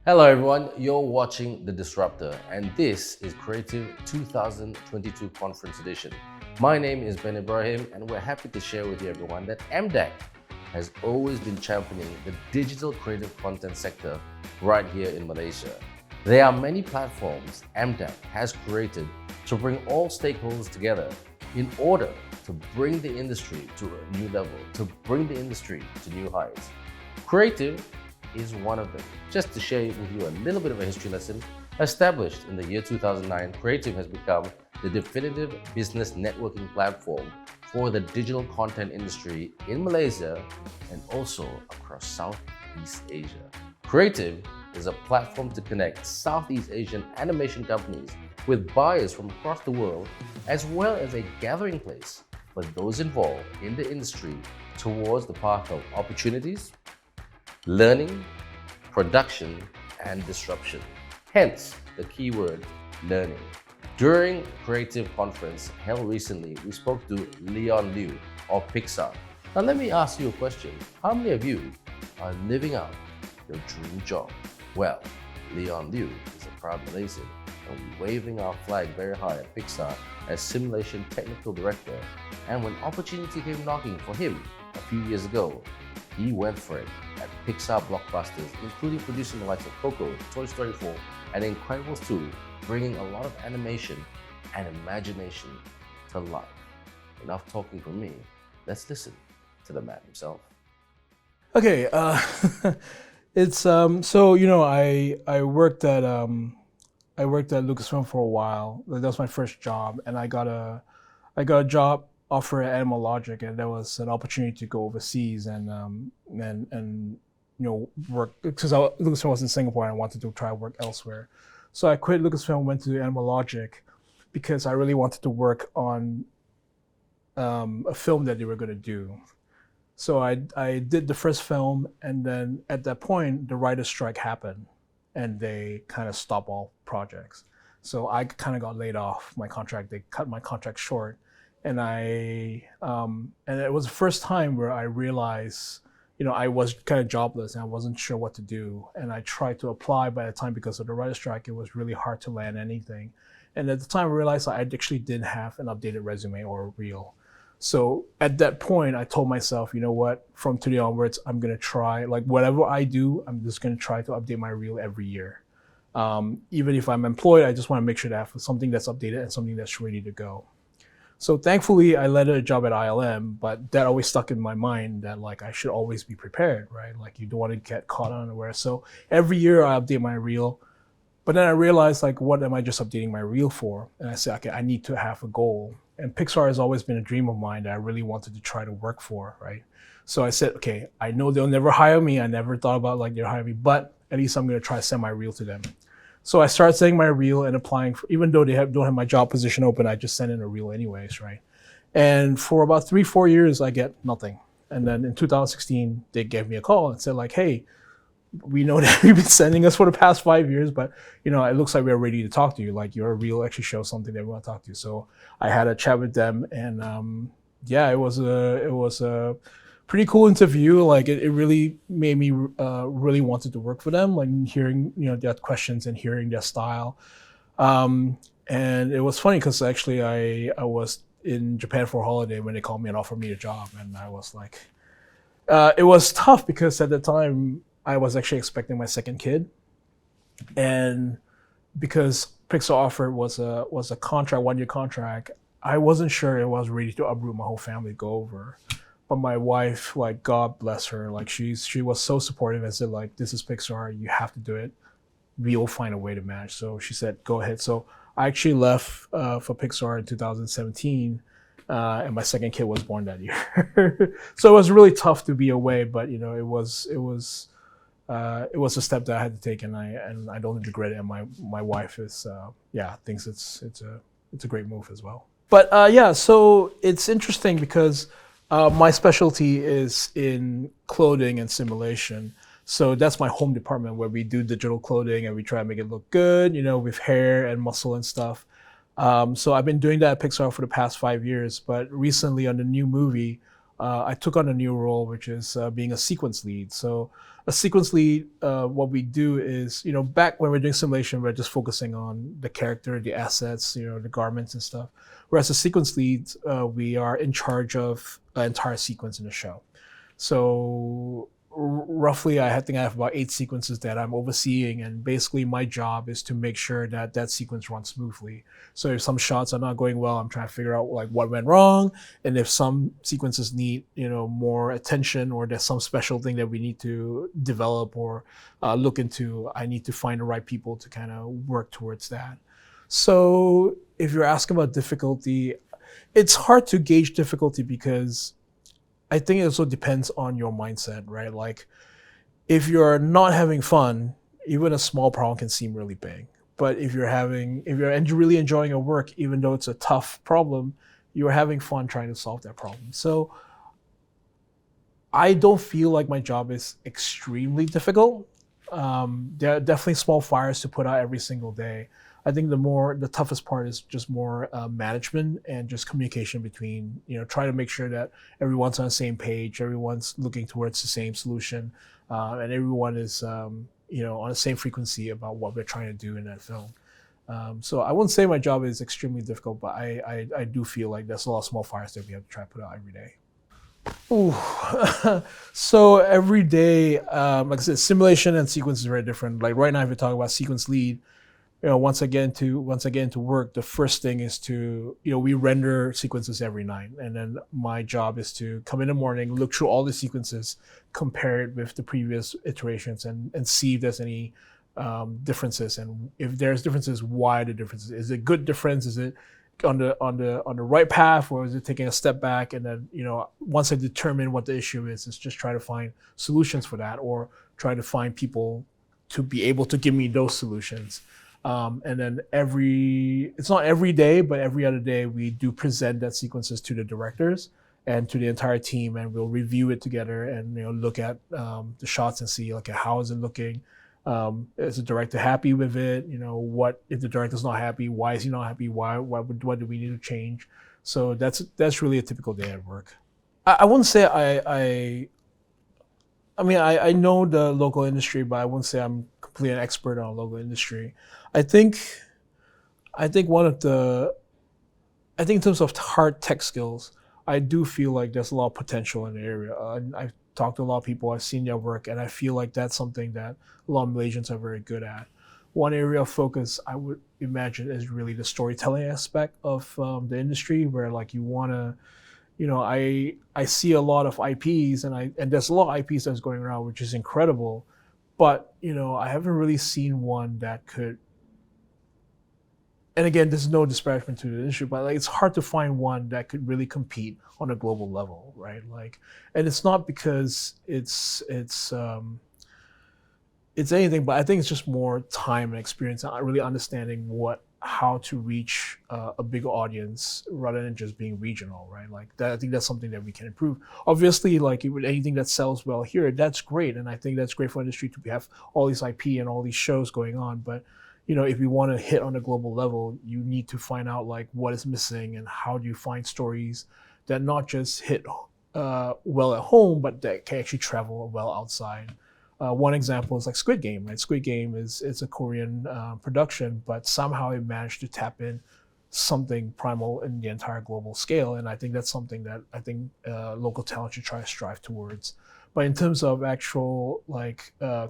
Hello everyone, you're watching The Disruptor and this is Creative 2022 Conference Edition. My name is Ben Ibrahim and we're happy to share with you everyone that MDAC has always been championing the digital creative content sector right here in Malaysia. There are many platforms MDAC has created to bring all stakeholders together in order to bring the industry to a new level, to bring the industry to new heights. Creative is one of them. Just to share with you a little bit of a history lesson, established in the year 2009, Creative has become the definitive business networking platform for the digital content industry in Malaysia and also across Southeast Asia. Creative is a platform to connect Southeast Asian animation companies with buyers from across the world, as well as a gathering place for those involved in the industry towards the path of opportunities, learning, production, and disruption. Hence, the keyword learning. During Creative Conference held recently, we spoke to Lyon Liew of Pixar. Now let me ask you a question. How many of you are living out your dream job? Well, Lyon Liew is a proud Malaysian and waving our flag very high at Pixar as Simulation Technical Director. And when opportunity came knocking for him a few years ago, he went for it at Pixar blockbusters, including producing the likes of Coco, Toy Story 4, and Incredibles 2, bringing a lot of animation and imagination to life. Enough talking from me. Let's listen to the man himself. Okay, it's I worked at Lucasfilm for a while. That was my first job, and I got a job offer at Animal Logic, and there was an opportunity to go overseas and work because Lucasfilm was in Singapore and I wanted to try work elsewhere. So I quit Lucasfilm, went to Animal Logic because I really wanted to work on a film that they were going to do. So I did the first film, and then at that point the writer's strike happened and they kind of stopped all projects. So I kind of got laid off my contract. They cut my contract short. And and it was the first time where I realized, I was kind of jobless and I wasn't sure what to do. And I tried to apply by the time because of the writer's strike, it was really hard to land anything. And at the time I realized I actually didn't have an updated resume or a reel. So at that point, I told myself, you know what, from today onwards, I'm going to try, like whatever I do, I'm just going to try to update my reel every year. Even if I'm employed, I just want to make sure that I have something that's updated and something that's ready to go. So thankfully, I landed a job at ILM, but that always stuck in my mind that like I should always be prepared, right? Like you don't want to get caught unaware. So every year I update my reel, but then I realized like, what am I just updating my reel for? And I said, okay, I need to have a goal. And Pixar has always been a dream of mine that I really wanted to try to work for, right? So I said, okay, I know they'll never hire me. I never thought about like they'll hire me, but at least I'm going to try to send my reel to them. So I started sending my reel and applying for, even though they don't have my job position open, I just send in a reel anyways, right? And for about 3-4 years, I get nothing. And then in 2016, they gave me a call and said like, hey, we know that you've been sending us for the past 5 years, but it looks like we're ready to talk to you. Like your reel actually shows something that we want to talk to you. So I had a chat with them, and it was a pretty cool interview. Like it really made me really wanted to work for them. Like hearing their questions and hearing their style, and it was funny because actually I was in Japan for a holiday when they called me and offered me a job, and I was like, it was tough because at the time I was actually expecting my second kid, and because Pixar offer was a contract, 1-year contract, I wasn't sure I was ready to uproot my whole family, go over. But my wife, like God bless her, like she was so supportive and said like, this is Pixar, you have to do it. We'll find a way to manage. So she said, go ahead. So I actually left for Pixar in 2017, and my second kid was born that year. So it was really tough to be away, but it was a step that I had to take, and I don't regret it. And my wife is thinks it's a great move as well. But so it's interesting because my specialty is in clothing and simulation. So that's my home department where we do digital clothing and we try to make it look good, with hair and muscle and stuff. So I've been doing that at Pixar for the past 5 years. But recently on the new movie, I took on a new role, which is being a sequence lead. So a sequence lead, what we do is, back when we're doing simulation, we're just focusing on the character, the assets, the garments and stuff. Whereas a sequence lead, we are in charge of an entire sequence in the show. So roughly, I think I have about 8 sequences that I'm overseeing, and basically my job is to make sure that that sequence runs smoothly. So if some shots are not going well, I'm trying to figure out like what went wrong, and if some sequences need more attention, or there's some special thing that we need to develop or look into, I need to find the right people to kind of work towards that. So if you're asking about difficulty, it's hard to gauge difficulty because I think it also depends on your mindset, right? Like, if you're not having fun, even a small problem can seem really big. But if you're really enjoying your work, even though it's a tough problem, you're having fun trying to solve that problem. So I don't feel like my job is extremely difficult. There are definitely small fires to put out every single day. I think the toughest part is just more management and just communication between, trying to make sure that everyone's on the same page, everyone's looking towards the same solution, and everyone is, on the same frequency about what we're trying to do in that film. So I wouldn't say my job is extremely difficult, but I do feel like there's a lot of small fires that we have to try to put out every day. Ooh. So every day, like I said, simulation and sequence is very different. Like right now, if you talk about sequence lead, once I get into work, the first thing is to, we render sequences every night. And then my job is to come in the morning, look through all the sequences, compare it with the previous iterations, and see if there's any differences. And if there's differences, why the differences? Is it good difference? Is it on the right path, or is it taking a step back? And then, once I determine what the issue is, it's just try to find solutions for that, or try to find people to be able to give me those solutions. And then it's not every day, but every other day we do present that sequences to the directors and to the entire team, and we'll review it together and look at the shots and see how is it looking. Is the director happy with it? What if the director's not happy? Why is he not happy? What do we need to change? So that's really a typical day at work. I wouldn't say I know the local industry, but I wouldn't say I'm completely an expert on local industry. I think in terms of hard tech skills, I do feel like there's a lot of potential in the area. I've talked to a lot of people, I've seen their work, and I feel like that's something that a lot of Malaysians are very good at. One area of focus I would imagine is really the storytelling aspect of the industry, where you want to, I see a lot of IPs, and there's a lot of IPs that's going around, which is incredible, but I haven't really seen one that could. And again, there's no disparagement to the industry, but it's hard to find one that could really compete on a global level, right? And it's not because it's anything, but I think it's just more time and experience and really understanding how to reach a big audience rather than just being regional, right? I think that's something that we can improve. Obviously, with anything that sells well here, that's great, and I think that's great for industry to have all these IP and all these shows going on. But if you want to hit on a global level, you need to find out what is missing and how do you find stories that not just hit well at home, but that can actually travel well outside. One example is Squid Game. Right? Squid Game it's a Korean production, but somehow it managed to tap in something primal in the entire global scale, and I think that's something that I think local talent should try to strive towards. But in terms of actual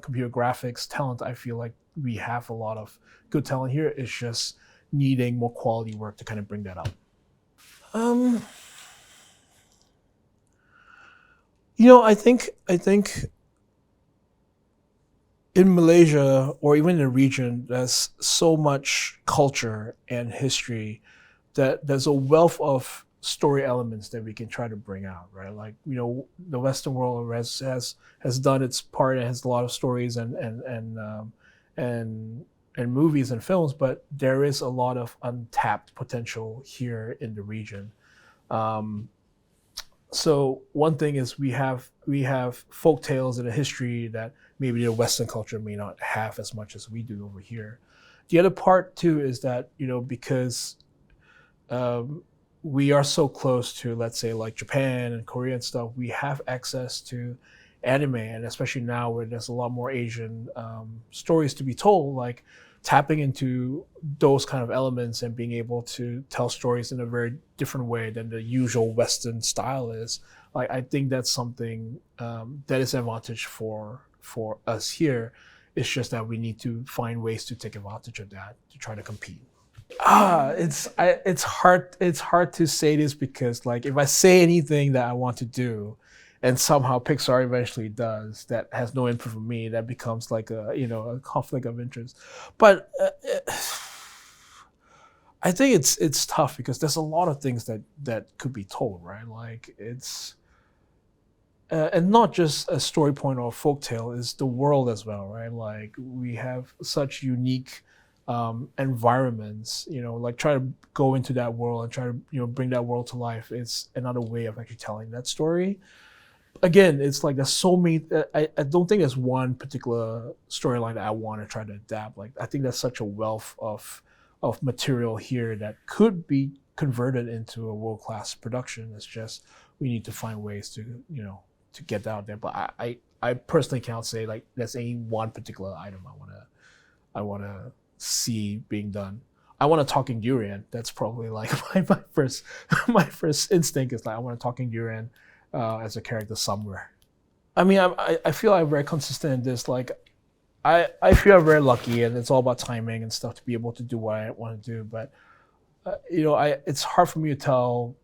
computer graphics talent, I feel like we have a lot of good talent here. It's just needing more quality work to kind of bring that up. I think in Malaysia, or even in the region, there's so much culture and history that there's a wealth of story elements that we can try to bring out, right? The Western world has done its part and has a lot of stories and movies and films, but there is a lot of untapped potential here in the region. So one thing is we have folk tales and a history that maybe the Western culture may not have as much as we do over here. The other part too is that because we are so close to, let's say, like Japan and Korea and stuff. We have access to anime, and especially now where there's a lot more Asian stories to be told, like tapping into those kind of elements and being able to tell stories in a very different way than the usual Western style is. Like, I think that's something that is an advantage for us here. It's just that we need to find ways to take advantage of that to try to compete. It's hard to say this, because like if I say anything that I want to do, and somehow Pixar eventually does, that has no input from me, that becomes like a conflict of interest. But I think it's tough, because there's a lot of things that could be told, right? Like it's and not just a story point or a folktale, is the world as well, right? Like we have such unique environments, like try to go into that world and try to bring that world to life. It's another way of actually telling that story. Again, it's like there's so many. I don't think there's one particular storyline that I want to try to adapt. Like I think there's such a wealth of material here that could be converted into a world-class production. It's just we need to find ways to to get out there. But I personally can't say like there's any one particular item I wanna see being done. I want a talking durian. That's probably like my first instinct is like I want a talking durian as a character somewhere. I mean, I feel I'm very consistent in this. Like, I feel I'm very lucky, and it's all about timing and stuff to be able to do what I want to do. But it's hard for me to tell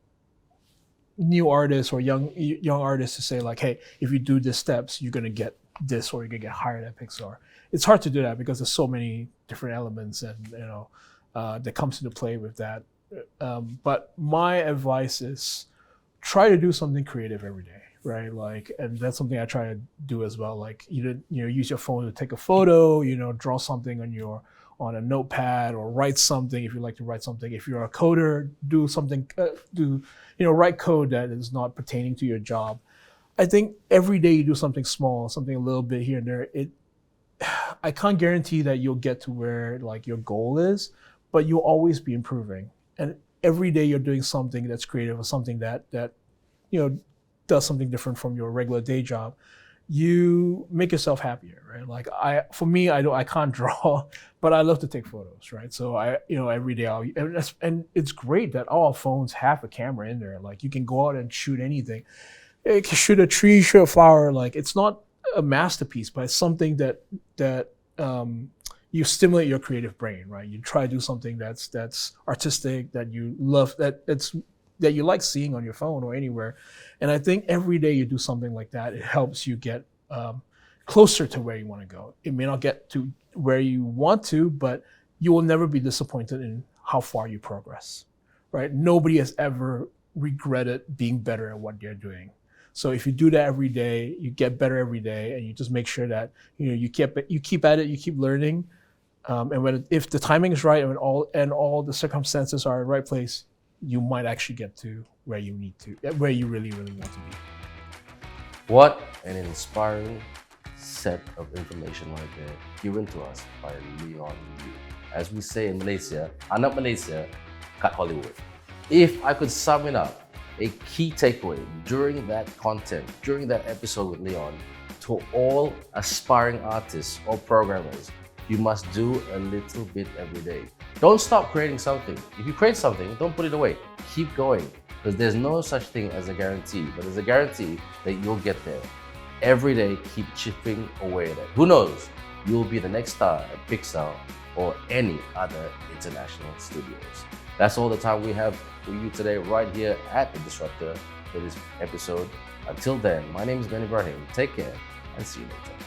new artists or young artists to say like, hey, if you do these steps, you're gonna get this, or you're gonna get hired at Pixar. It's hard to do that because there's so many different elements and that comes into play with that. But my advice is try to do something creative every day, right? Like, and that's something I try to do as well. Like, use your phone to take a photo, draw something on a notepad, or write something if you like to write something. If you're a coder, do something, write code that is not pertaining to your job. I think every day you do something small, something a little bit here and there. I can't guarantee that you'll get to where like your goal is, but you'll always be improving. And every day you're doing something that's creative, or something that does something different from your regular day job, you make yourself happier, right? Like I can't draw, but I love to take photos, right? So every day and it's great that all phones have a camera in there. Like you can go out and shoot anything. You can shoot a tree, shoot a flower. Like it's not a masterpiece, but it's something that you stimulate your creative brain, right? You try to do something that's artistic, that you love, that you like seeing on your phone or anywhere. And I think every day you do something like that, it helps you get closer to where you want to go. It may not get to where you want to, but you will never be disappointed in how far you progress, right? Nobody has ever regretted being better at what they're doing. So if you do that every day, you get better every day, and you just make sure that you keep at it, you keep learning, and if the timing is right and all the circumstances are in the right place, you might actually get to where you really, really want to be. What an inspiring set of information right there, given to us by Lyon Liew. As we say in Malaysia, anak Malaysia, kat Hollywood. If I could sum it up, a key takeaway during that episode with Lyon, to all aspiring artists or programmers, you must do a little bit every day. Don't stop creating something. If you create something, don't put it away. Keep going, because there's no such thing as a guarantee, but there's a guarantee that you'll get there. Every day, keep chipping away at it. Who knows? You'll be the next star at Pixar or any other international studios. That's all the time we have for you today right here at The Disruptor for this episode. Until then, my name is Ben Ibrahim. Take care and see you later.